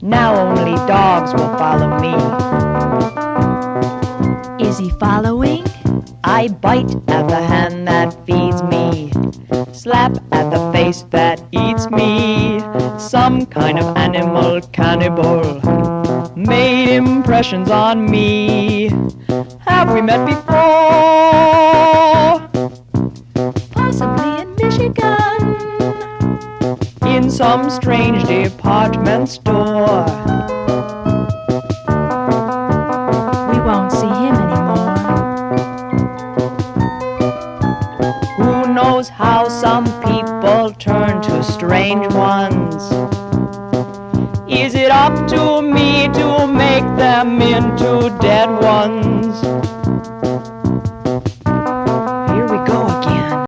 Now only dogs will follow me. Is he following? I bite at the hand that feeds me, slap at the face that eats me. Some kind of animal cannibal made impressions on me. Have we met before? Possibly in Michigan. In some strange department store. We won't see him anymore. Who knows how some people turn to strange ones? Is it up to me to make them into dead ones?